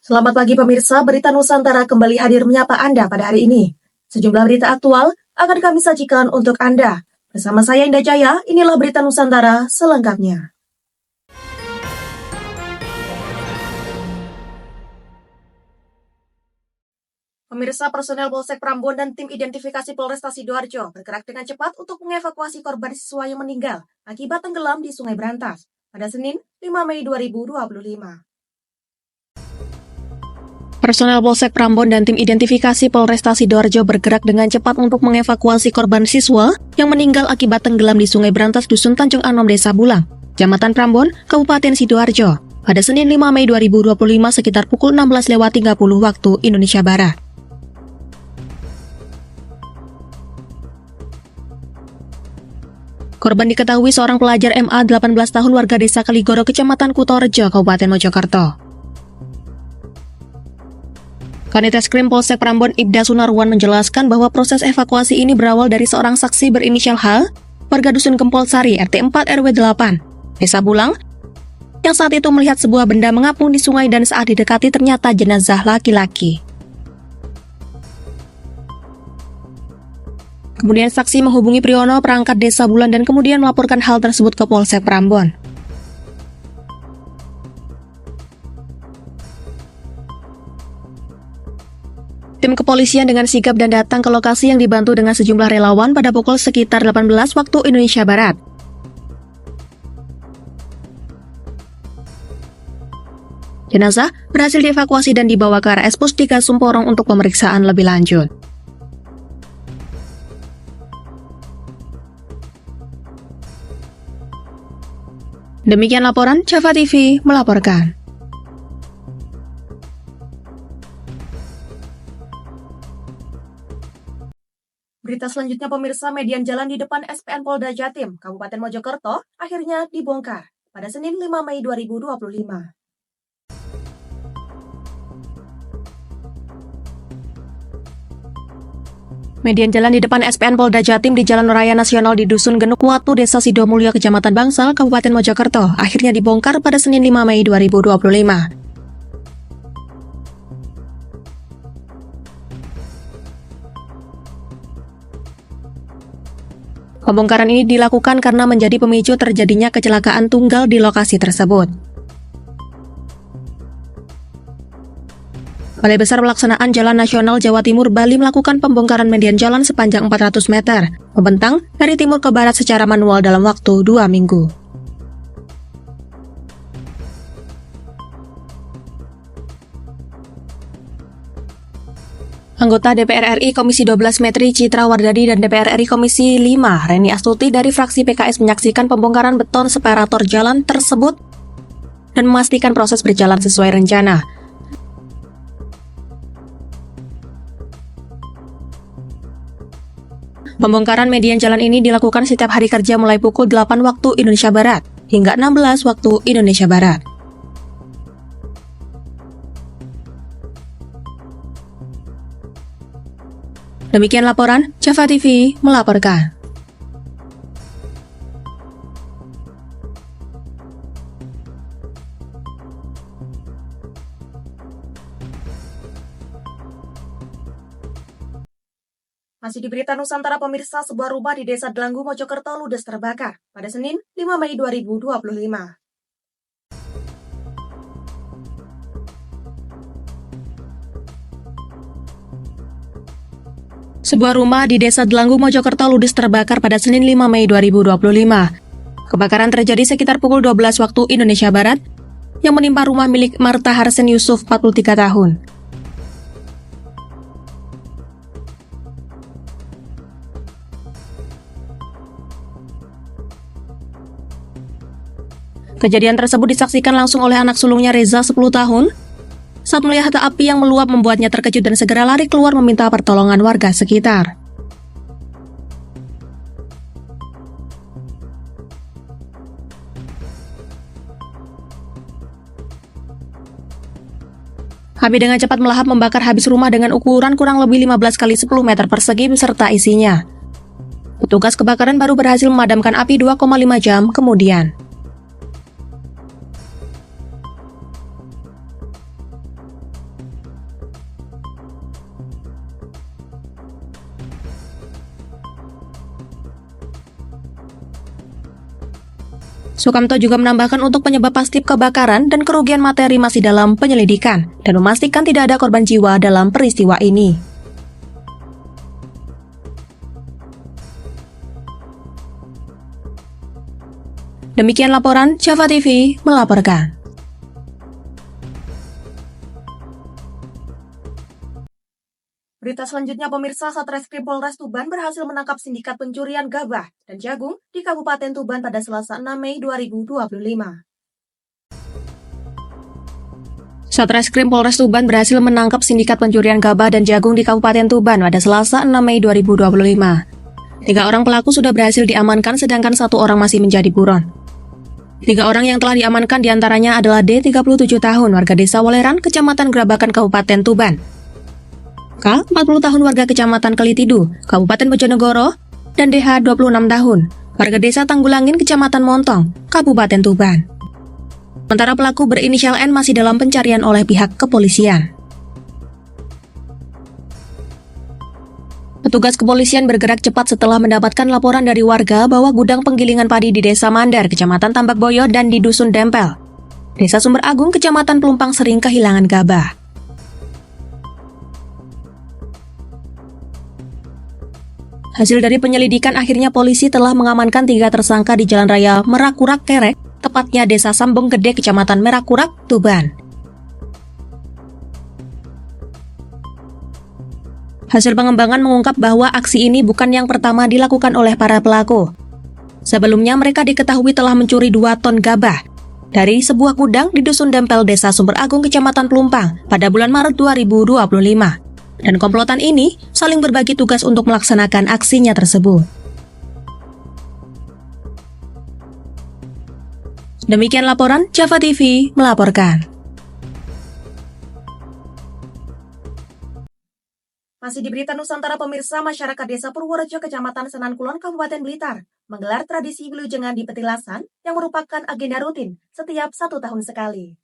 Selamat pagi pemirsa, Berita Nusantara kembali hadir menyapa Anda pada hari ini. Sejumlah berita aktual akan kami sajikan untuk Anda. Bersama saya Indah Jaya, inilah Berita Nusantara selengkapnya. Pemirsa, personel Polsek Prambon dan tim identifikasi Polresta Sidoarjo bergerak dengan cepat untuk mengevakuasi korban siswa yang meninggal akibat tenggelam di Sungai Brantas pada Senin 5 Mei 2025. Personel Polsek Prambon dan tim identifikasi Polresta Sidoarjo bergerak dengan cepat untuk mengevakuasi korban siswa yang meninggal akibat tenggelam di Sungai Brantas Dusun Tanjung Anom, Desa Bulang, Kecamatan Prambon, Kabupaten Sidoarjo, pada Senin 5 Mei 2025 sekitar pukul 16.30 waktu Indonesia Barat. Korban diketahui seorang pelajar MA 18 tahun warga Desa Kaligoro, Kecamatan Kutorejo, Kabupaten Mojokerto. Kanit Reskrim Polsek Prambon Ibda Sunarwan menjelaskan bahwa proses evakuasi ini berawal dari seorang saksi berinisial H, warga Dusun Gempol Sari, RT 4 RW 8, Desa Bulang, yang saat itu melihat sebuah benda mengapung di sungai dan saat didekati ternyata jenazah laki-laki. Kemudian saksi menghubungi Priyono, perangkat Desa Bulan, dan kemudian melaporkan hal tersebut ke Polsek Prambon. Tim kepolisian dengan sigap dan datang ke lokasi yang dibantu dengan sejumlah relawan pada pukul sekitar 18 waktu Indonesia Barat. Jenazah berhasil dievakuasi dan dibawa ke RS Pusdika Sumporong untuk pemeriksaan lebih lanjut. Demikian laporan, Java TV melaporkan. Berita selanjutnya pemirsa, median jalan di depan SPN Polda Jatim, Kabupaten Mojokerto, akhirnya dibongkar pada Senin 5 Mei 2025. Median jalan di depan SPN Polda Jatim di Jalan Raya Nasional di Dusun Genuk Watu, Desa Sidomulyo, Kecamatan Bangsal, Kabupaten Mojokerto, akhirnya dibongkar pada Senin 5 Mei 2025. Pembongkaran ini dilakukan karena menjadi pemicu terjadinya kecelakaan tunggal di lokasi tersebut. Balai Besar Pelaksanaan Jalan Nasional Jawa Timur Bali melakukan pembongkaran median jalan sepanjang 400 meter, membentang dari timur ke barat secara manual dalam waktu 2 minggu. Anggota DPR RI Komisi 12 Metri Citra Wardani dan DPR RI Komisi 5 Reni Astuti dari fraksi PKS menyaksikan pembongkaran beton separator jalan tersebut dan memastikan proses berjalan sesuai rencana. Pembongkaran median jalan ini dilakukan setiap hari kerja mulai pukul 8 waktu Indonesia Barat hingga 16 waktu Indonesia Barat. Demikian laporan, Java TV melaporkan. Masih di Berita Nusantara pemirsa, sebuah rumah di Desa Delanggu, Mojokerto ludes terbakar pada Senin 5 Mei 2025. Sebuah rumah di Desa Delanggu, Mojokerto ludes terbakar pada Senin 5 Mei 2025. Kebakaran terjadi sekitar pukul 12 waktu Indonesia Barat yang menimpa rumah milik Marta Harsen Yusuf, 43 tahun. Kejadian tersebut disaksikan langsung oleh anak sulungnya Reza, 10 tahun, saat melihat api yang meluap membuatnya terkejut dan segera lari keluar meminta pertolongan warga sekitar. Api dengan cepat melahap membakar habis rumah dengan ukuran kurang lebih 15 kali 10 meter persegi beserta isinya. Petugas kebakaran baru berhasil memadamkan api 2,5 jam kemudian. Sukamto juga menambahkan untuk penyebab pasti kebakaran dan kerugian materi masih dalam penyelidikan dan memastikan tidak ada korban jiwa dalam peristiwa ini. Demikian laporan Java TV melaporkan. Berita selanjutnya pemirsa, Satreskrim Polres Tuban berhasil menangkap sindikat pencurian gabah dan jagung di Kabupaten Tuban pada Selasa 6 Mei 2025. Satreskrim Polres Tuban berhasil menangkap sindikat pencurian gabah dan jagung di Kabupaten Tuban pada Selasa 6 Mei 2025. 3 orang pelaku sudah berhasil diamankan sedangkan 1 orang masih menjadi buron. 3 orang yang telah diamankan diantaranya adalah D, 37 tahun, warga desa Woleran, Kecamatan Grabakan, Kabupaten Tuban. K, 40 tahun, warga Kecamatan Kelitidu, Kabupaten Bojonegoro, dan DH, 26 tahun, warga desa Tanggulangin, Kecamatan Montong, Kabupaten Tuban. Sementara pelaku berinisial N masih dalam pencarian oleh pihak kepolisian. Petugas kepolisian bergerak cepat setelah mendapatkan laporan dari warga bahwa gudang penggilingan padi di Desa Mandar, Kecamatan Tambakboyo, dan di Dusun Dempel, Desa Sumber Agung, Kecamatan Pelumpang sering kehilangan gabah. Hasil dari penyelidikan akhirnya polisi telah mengamankan 3 tersangka di Jalan Raya Merakurak Kerek, tepatnya Desa Sambong Gede, Kecamatan Merakurak, Tuban. Hasil pengembangan mengungkap bahwa aksi ini bukan yang pertama dilakukan oleh para pelaku. Sebelumnya mereka diketahui telah mencuri 2 ton gabah dari sebuah gudang di Dusun Dempel, Desa Sumber Agung, Kecamatan Pelumpang pada bulan Maret 2025. Dan komplotan ini saling berbagi tugas untuk melaksanakan aksinya tersebut. Demikian laporan Java TV melaporkan. Masih di berita Nusantara pemirsa, masyarakat Desa Purworejo, Kecamatan Senan Kulon, Kabupaten Blitar, menggelar tradisi wilujengan di petilasan yang merupakan agenda rutin setiap 1 tahun sekali.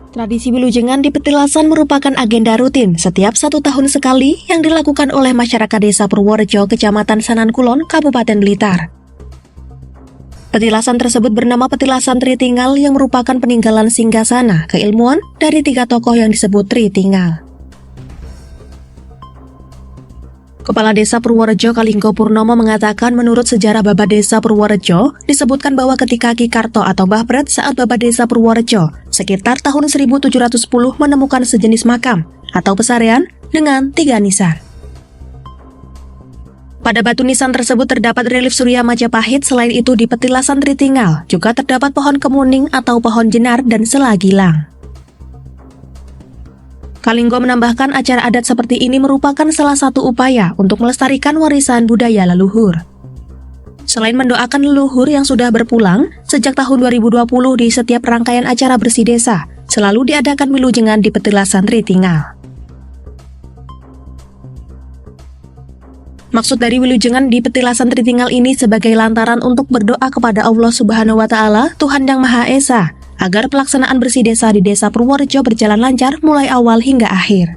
Tradisi wilujengan di petilasan merupakan agenda rutin setiap 1 tahun sekali yang dilakukan oleh masyarakat Desa Purworejo, Kecamatan Senan Kulon, Kabupaten Blitar. Petilasan tersebut bernama Petilasan Tritinggal yang merupakan peninggalan singgasana keilmuan dari 3 tokoh yang disebut Tritinggal. Kepala Desa Purworejo Kalinggo Purnomo mengatakan menurut sejarah Baba Desa Purworejo, disebutkan bahwa ketika Ki Karto atau Mbah Pret saat Baba Desa Purworejo sekitar tahun 1710 menemukan sejenis makam atau pesarean dengan 3 nisan. Pada batu nisan tersebut terdapat relief Surya Majapahit. Selain itu di Petilasan Tritinggal juga terdapat pohon kemuning atau pohon jenar dan selagilang. Kalinggo menambahkan acara adat seperti ini merupakan salah satu upaya untuk melestarikan warisan budaya leluhur. Selain mendoakan leluhur yang sudah berpulang, sejak tahun 2020 di setiap rangkaian acara bersih desa, selalu diadakan wilujengan di Petilasan Tritinggal. Maksud dari wilujengan di Petilasan Tritinggal ini sebagai lantaran untuk berdoa kepada Allah Subhanahu wa Ta'ala, Tuhan Yang Maha Esa, agar pelaksanaan bersih desa di Desa Purworejo berjalan lancar mulai awal hingga akhir.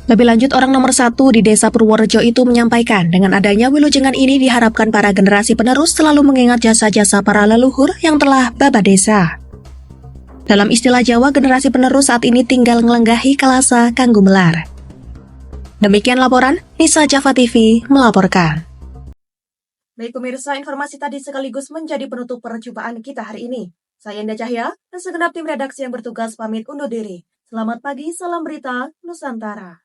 Lebih lanjut, orang nomor 1 di Desa Purworejo itu menyampaikan dengan adanya wilujengan ini diharapkan para generasi penerus selalu mengingat jasa-jasa para leluhur yang telah baba desa. Dalam istilah Jawa, generasi penerus saat ini tinggal ngelenggahi kalasa kanggo melar. Demikian laporan Nisa Java TV melaporkan. Baik pemirsa, informasi tadi sekaligus menjadi penutup perjumpaan kita hari ini. Saya Indah Cahya dan segenap tim redaksi yang bertugas pamit undur diri. Selamat pagi, salam berita Nusantara.